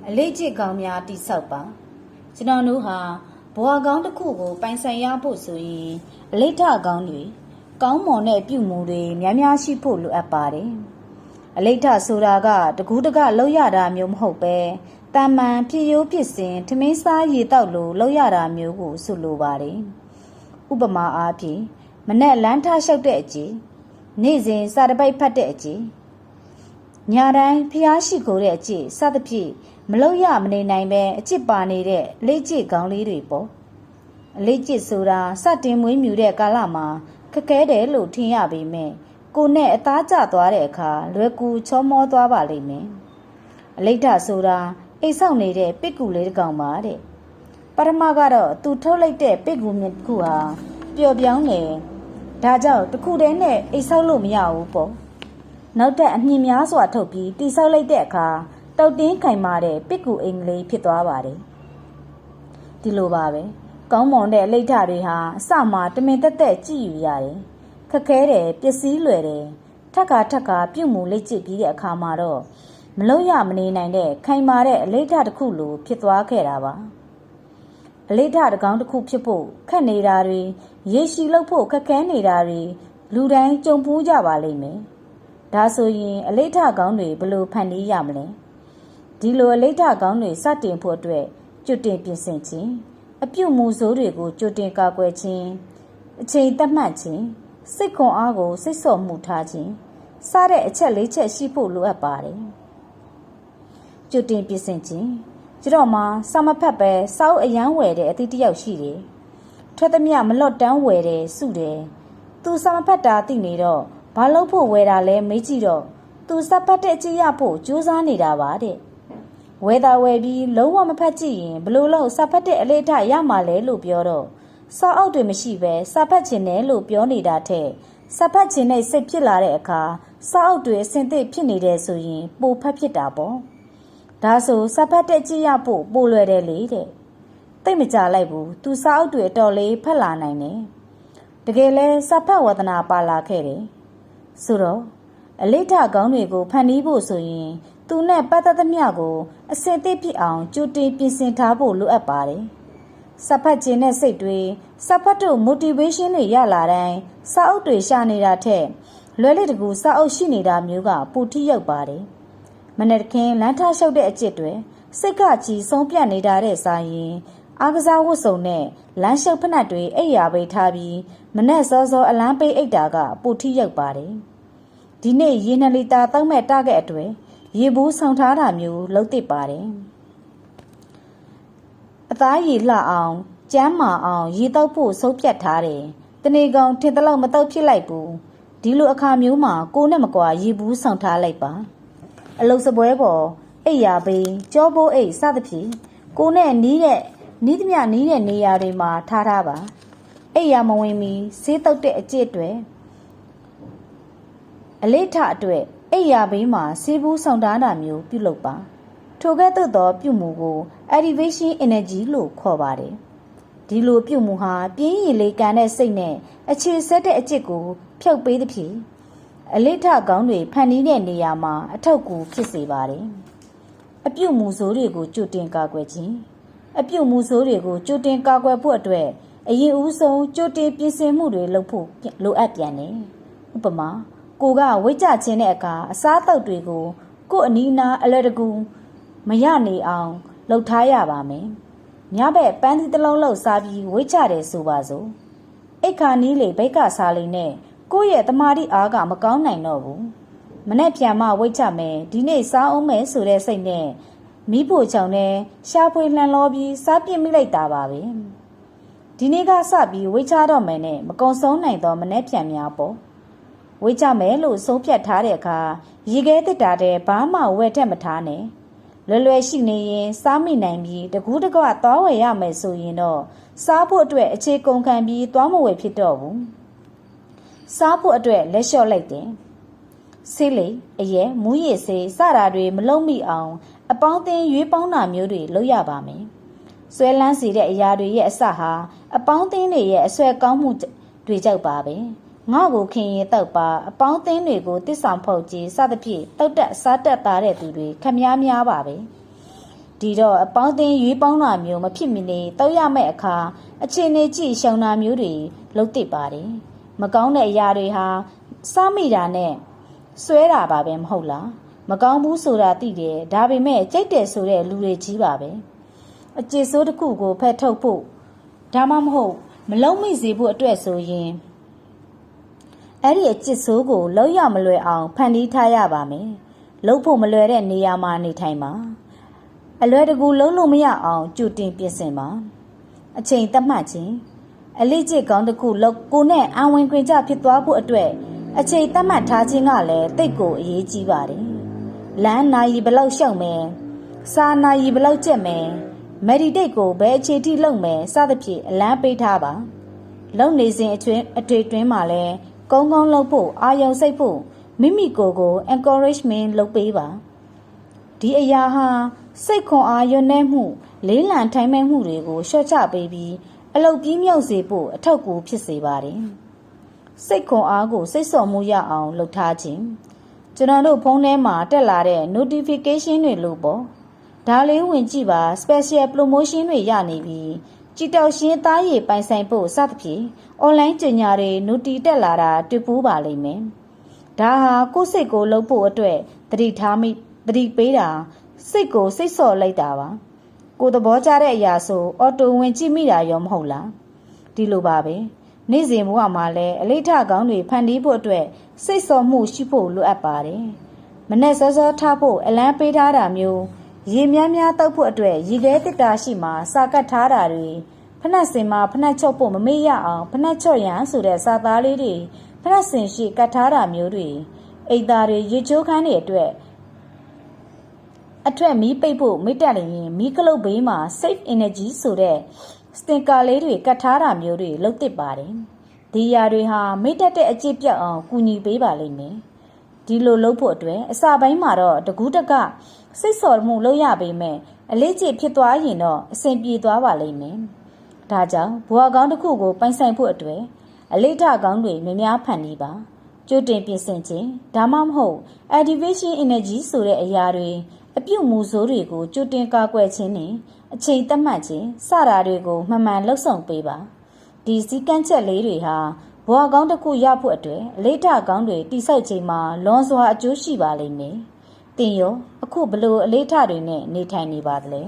အလေးကျစ်ကောင်းများတိဆောက်ပါကျွန်တော်တို့ဟာဘဝကောင်းတစ်ခုကိုပိုင်ဆိုင်ရဖို့ဆိုရင်အလေးထကောင်းတွေကောင်းမွန်တဲ့ပြုမှုတွေများများရှိဖို့လိုအပ်ပါတယ်အလေးထဆိုတာကတကူးတကလောက်ရတာမျိုးမဟုတ်ပဲတာမန်ဖြစ်ရိုးဖြစ်စဉ်ထမင်းစားရေတောက်လို့လောက်ရတာမျိုးကိုဆိုလိုပါတယ်ဥပမာအားဖြင့်မနဲ့လမ်းထားလျှောက်တဲ့အကြည့်နေ့စဉ်စာတပိုက်ဖတ်တဲ့အကြည့်ညာတိုင်းဖျားရှိခိုးတဲ့အကြည့်စသဖြင့်မလောက်ရမနေနိုင်ပဲအချစ်ပါနေတဲ့အလေးကျစ်ကောင်းလေးတွေပေါ့အလေးကျစ်ဆိုတာစတင်မွေးမြူတဲ့ကာလမှာခက်ခဲတယ်လို့ထင်ရပေမဲ့ကိုနဲ့အသားကျသွားတဲ့အခါလွယ်ကူချောမောသွားပါလိမ့်မယ်အလိဋ္ဌဆိုတာအိတ်ဆောက်နေတဲ့ပစ်ကူလေးတစ်ကောင်ပါတဲ့ပထမကတော့သူထုတ်လိုက်တဲ့ပစ်ကူမြစ်တစ်ခုဟာပျော်ပြောင်းနေဒါကြောင့်တစ်ခုတည်းနဲ့အိတ်ဆောက်လို့မရဘူးပေါ့နောက်ထပ်အမြင့်များစွာထုတ်ပြီးတိဆောက်လိုက်တဲ့အခါတောက်တင်းခိုင်မာတဲ့ပစ်ကူအင်္ဂလိပ်ဖြစ်သွားပါတယ်ဒီလိုပါပဲကောင်းမွန်တဲ့အလိဋ္ဌတွေဟာအစမှာတမင်တက်တက်ကြည့်ယူရတယ်ခက်ခဲတယ်ပျက်စီးလွယ်တယ်ထက်ခါပြုတ်မှုလက်ကျစ်ပြီးတဲ့အခါမှာတော့မလို့ရမနေနိုင်တဲ့ခိုင်မာတဲ့အလိဋ္ဌတစ်ခုလိုဖြစ်သွားခဲ့တာပါအလိဋ္ဌတကောင်တစ်ခုဖြစ်ဖို့ခက်နေတာတွေရေရှည်လုပ်ဖို့ခက်ခဲနေတာတွေလူတိုင်းကြုံဖူးကြပါလိမ့်မယ်ဒါဆိုရင်အလိဋ္ဌကောင်းတွေဘယ်လိုဖန်တီးရမလဲဒီလိုအလိဋ္ဌကောင်းတွေစတင်ဖို့အတွက်ကြွတင်ပြင်ဆင်ခြင်းအပြုတ်မှုစိုးတွေကိုကြွတင်ကာကွယ်ခြင်းအချိန်သတ်မှတ်ခြင်းစိတ်ခွန်အားကိုစိတ်ဆော့မှုထားခြင်းစတဲ့အချက်၄ချက်ရှိဖို့လိုအပ်ပါတယ်ကြွတင်ပြင်ဆင်ခြင်းကျတော့မှစာမဖတ်ပဲစောက်အယမ်းဝယ်တဲ့အသည့်တယောက်ရှိတယ်ထွက်သမျှမလော့တန်းဝယ်တယ်စုတယ်သူစာမဖတ်တာသိနေတော့ဘာလို့ဖို့ဝယ်တာလဲမေးကြည့်တော့သူစပတ်တဲ့အကြည့်ရဖို့ကြိုးစားနေတာပါတဲ့ဝယ်တာဝယ်ပြီးလုံးဝမဖတ်ကြည့်ရင်ဘလို့လို့စပတ်တဲ့အလေးထရမှာလဲလို့ပြောတော့စာအုပ်တွေမရှိပဲစာဖတ်ခြင်းနဲ့လို့ပြောနေတာထက်စာဖတ်ခြင်းနဲ့စိတ်ဖြစ်လာတဲ့အခါစာအုပ်တွေအစင်သစ်ဖြစ်နေတယ်ဆိုရင်ပိုဖတ်ဖြစ်တာပေါ့ဒါဆိုစာဖတ်တဲ့ကြည့်ရဖို့ပိုလွယ်တယ်လေတဲ့သိမကြလိုက်ဘူးသူစာအုပ်တွေအတော်လေးဖတ်လာနိုင်တယ်တကယ်လဲစာဖတ်ဝါသနာပါလာခဲ့တယ်ဆိုတော့အလိဋ္ဌကောင်းတွေကိုဖန်တီးဖို့ဆိုရင်သူနဲ့ပတ်သက်သမျှကိုအစင်သစ်ဖြစ်အောင်ကြိုတင်ပြင်ဆင်ထားဖို့လိုအပ်ပါတယ်စာဖတ်ခြင်းနဲ့စိတ်တွေစာဖတ်တို့ motivation တွေရလာတိုင်းစာအုပ်တွေရှာနေတာထက်လွယ်လေးတကူစာအုပ်ရှိနေတာမျိုးကပိုထိရောက်ပါတယ်မနေ့ကလမ်းထားလျှောက်တဲ့အကျစ်တွေစိတ်ကချီဆုံးပြတ်နေတာတဲ့စာရင်အားကစားဝတ်စုံနဲ့လမ်းလျှောက်ဖက်နှက်တွေအိပ်ရာပိတ်ထားပြီးမနဲ့စောစောအလန်းပိတ်အိတ်တာကပိုထိရောက်ပါတယ်ဒီနေ့ရေနှလီတာတောက်မဲ့တခဲ့အတွေ့ရေဘူးဆောင်ထားတာမျိုးလှုပ်သစ်ပါတယ်အသားရည်လှအောင်ကျန်းမာအောင်ရေတောက်ဖို့ဆုံးဖြတ်ထားတယ်တနေကောင်ထင်တလောက်မတောက်ဖြစ်လိုက်ဘူးဒီလိုအခါမျိုးမှာကိုနဲ့မကွာရေဘူးဆောင်ထားလိုက်ပါအလုတ်စပွဲပေါ်အိပ်ရာပိန်ကြောပိုးအိတ်စသဖြင့်ကိုနဲ့နီးတဲ့နေရာတွေမှာထားပါအိပ်ရာမဝင်မီဆေးတောက်တဲ့အကျစ်တွေအလေးထအတွက်အိပ်ရာဘေးမှာဆေးဘူးဆောင်ထားတာမျိုးပြုလုပ်ပါထိုကဲ့သို့သောပြုမှုကို activation energy လို့ခေါ်ပါတယ်ဒီလိုပြုမှုဟာပြင်းရည်လေးကန်တဲ့စိတ်နဲ့အခြေဆက်တဲ့အကျစ်ကိုဖျောက်ပေးသဖြင့်အလေးထကောင်းတွေဖန်တီးတဲ့နေရာမှာအထောက်အကူဖြစ်စေပါတယ်အပြုမှုစိုးတွေကိုကြိုတင်ကာကွယ်ခြင်းအပြုမှုစိုးတွေကိုကြိုတင်ကာကွယ်ဖို့အတွက်အရင်ဦးဆုံးကြိုတင်ပြင်ဆင်မှုတွေလုပ်ဖို့လိုအပ်ပြန်တယ်ဥပမာကိုကဝိတ်ကြခြင်းတဲ့အခါအစားအသောက်တွေကိုကို့အနီးနားအလွယ်တကူမရနေအောင်လှုပ်ထားရပါမယ်။ညဘက်ပန်းသီးတစ်လုံးလောက်စားပြီးဝိတ်ကြတယ်ဆိုပါစို့။အိတ်ခါနီးလေဘိတ်ကစားလေးနဲ့ကိုယ့်ရဲ့တမာတိအားကမကောင်းနိုင်တော့ဘူး။မနဲ့ပြန်မဝိတ်ကြမယ်ဒီနေ့စားအောင်မယ်ဆိုတဲ့စိတ်နဲ့မိဖို့ချောင်းနဲ့ရှားဖွေလှန်လောပြီးစားပြစ်မိလိုက်တာပါပဲ။ဒီနေ့ကစပြီးဝိတ်ချတော့မယ်နဲ့မကုံဆုံးနိုင်တော့မနဲ့ပြန်များပေါ့။ဝေးကြမယ်လို့ဆုံးဖြတ်ထားတဲ့အခါရေခဲတစ်တာတဲ့ဘာမှဝယ်ထက်မထားနဲ့လွယ်ရှိနေရင်စားမိနိုင်ပြီးတကူးတကွသွားဝယ်ရမယ်ဆိုရင်တော့စားဖို့အတွက်အခြေကုန်ခံပြီးသွားမဝယ်ဖြစ်တော့ဘူးစားဖို့အတွက်လက်လျှော့လိုက်တယ်ဆေးလိပ်အရဲမူးရည်ဆေးစတာတွေမလုံးမိအောင်အပေါင်းအသင်းရွေးပေါင်းတာမျိုးတွေလုပ်ရပါမယ်ဆွဲလန်းစေတဲ့အရာတွေရဲ့အစဟာအပေါင်းအသင်းတွေရဲ့အဆွဲကောင်းမှုတွေကြောက်ပါပဲငါ့ကိုခင်ရင်တောက်ပါအပေါင်းအသင်းတွေကိုတစ္ဆောင်ဖုတ်ကြီးစသဖြင့်တောက်တက်စားတက်သားတဲ့သူတွေခမများပါပဲဒ ဒီတော့အပေါင်းအသင်းရွေးပေါင်းတာမျိုးမဖြစ်မနေတောက်ရမယ့်အခါအခြေအနေကြည့်ရှောင်တာမျိုးတွေလုပ်သင့်ပါတယ်မကောင်းတဲ့အရာတွေဟာစားမိတာနဲ့ဆွဲတာပါပဲမဟုတ်လားမကောင်းဘူးဆိုတာသိတယ်ဒါပေမဲ့ကြိုက်တယ်ဆိုတဲ့လူတွေကြီးပါပဲအကျစ်ဆိုးတစ်ခုကိုဖက်ထုတ်ဖို့ဒါမှမဟုတ်မလုံးမိစေဖို့အတွက်ဆိုရင်အဲ့ဒီအကျစ်ဆိုးကိုလုံးရမလွယ်အောင်ဖန်တီးထားရပါမယ်လုံးဖို့မလွယ်တဲ့နေရာမှာနေထိုင်ပါအလွယ်တကူလုံးလို့မရအောင်ကြိုတင်ပြင်ဆင်ပါအချိန်သတ်မှတ်ခြင်းအလေးကျစ်ကောင်းတစ်ခုလောက်ကိုနဲ့အဝင်ခွင်ကြဖြစ်သွားဖို့အတွက်အချိန်သတ်မှတ်ထားခြင်းကလည်းတိတ်ကိုအရေးကြီးပါတယ်လမ်းနာရီဘလောက်ရှောက်မယ်စာနာရီဘလောက်ကျက်မယ်မက်ဒီတိတ်ကိုဘယ်အခြေထိလုပ်မယ်စသဖြင့်အလန်းပေးထားပါလုံနေစဉ်အထွေတွင်းမှာလည်းကုန်းကုန်းလုပ်ဖို့အာယုံစိတ်ဖို့မိမိကိုယ်ကို encouragement လုပ်ပေးပါဒီအရာဟာစိတ်ခွန်အားရွံ့နေမှုလေးလံထိုင်မဲ့မှုတွေကိုလျှော့ချပေးပြီးအလုပ်ပြီးမြောက်စေဖို့အထောက်အကူဖြစ်စေပါတယ်စိတ်ခွန်အားကိုစိတ်ဆော်မှုရအောင်လုပ်ထားခြင်းကျွန်တော်တို့ဖုန်းထဲမှာတက်လာတဲ့ notification တွေလို့ပေါ့ဒါလေးဝင်ကြည့်ပါ special promotion တွေရနေပြီကြည်တောက်ရှင်းသားရည်ပိုင်ဆိုင်ဖို့စသဖြင့် online ကြေညာတွေ noti တက်လာတာတွေ့ပူးပါလိမ့်မယ်ဒါဟာကိုယ်စိတ်ကိုလှုပ်ဖို့အတွက်သတိပေးတာစိတ်ကိုစိတ်ဆော်လိုက်တာပါကိုယ်သဘောကျတဲ့အရာဆိုအော်တိုဝင်ကြည့်မိတာရောမဟုတ်လားဒီလိုပါပဲနေ့စဉ်ဘဝမှာလည်းအလေးထားကောင်းတွေဖန်တီးဖို့အတွက်စိတ်ဆော်မှုရှိဖို့လိုအပ်ပါတယ်မနဲ့စောစောထားဖို့အလန်းပေးထားတာမျိုးရေများများတောက်ဖို့အတွက်ရေခဲတစ်တာရှိမှစာကတ်ထားတာတွေဖနှက်စင်မှာဖနှက်ချုပ်ဖို့မမေ့ရအောင်ဖနှက်ချော့ရန်ဆိုတဲ့စာသားလေးတွေဖနှက်စင်ရှိကတ်ထားတာမျိုးတွေအိတ်သားတွေရေချိုးခန်းတွေအတွက်အထက်မီးပိတ်ဖို့မိတ်တက်ရင်မီးကလုတ်ဘေးမှာ safe energy ဆိုတဲ့စတင်ကာလေးတွေကတ်ထားတာမျိုးတွေလုပ်သစ်ပါတယ်ဒီຢာတွေဟာမိတ်တက်တဲ့အကျင့်ပြောက်အောင်ကူညီပေးပါလိမ့်မယ်ဒီလိုလုပ်ဖို့အတွက်အစပိုင်းမှာတော့တကူးတကစိတ်ဆော်မှုလုပ်ရပေမဲ့အလေးကျဖြစ်သွားရင်တော့အဆင်ပြေသွားပါလိမ့်မယ်ဒါကြောင့်ဘဝကောင်းတစ်ခုကိုပိုင်ဆိုင်ဖို့အတွက်အလေးထားကောင်းတွေများများဖန်တီးပါကြိုတင်ပြင်ဆင်ခြင်းဒါမှမဟုတ် activation energy ဆိုတဲ့အရာတွေအပြုတ်မှုဆိုးတွေကိုကြိုတင်ကာကွယ်ခြင်းနဲ့အချိန်သတ်မှတ်ခြင်းစတာတွေကိုမှန်မှန်လှုပ်ဆောင်ပေးပါဒီစည်းကမ်းချက်လေးတွေဟာဘဝကောင်းတစ်ခုရဖို့အတွက်အလေးထားကောင်းတွေတိဆောက်ခြင်းမှာလွန်စွာအကျိုးရှိပါလိမ့်မယ်တင်ရောအခုဘလို့အလေးထားတွေနဲ့နေထိုင်နေပါသလဲ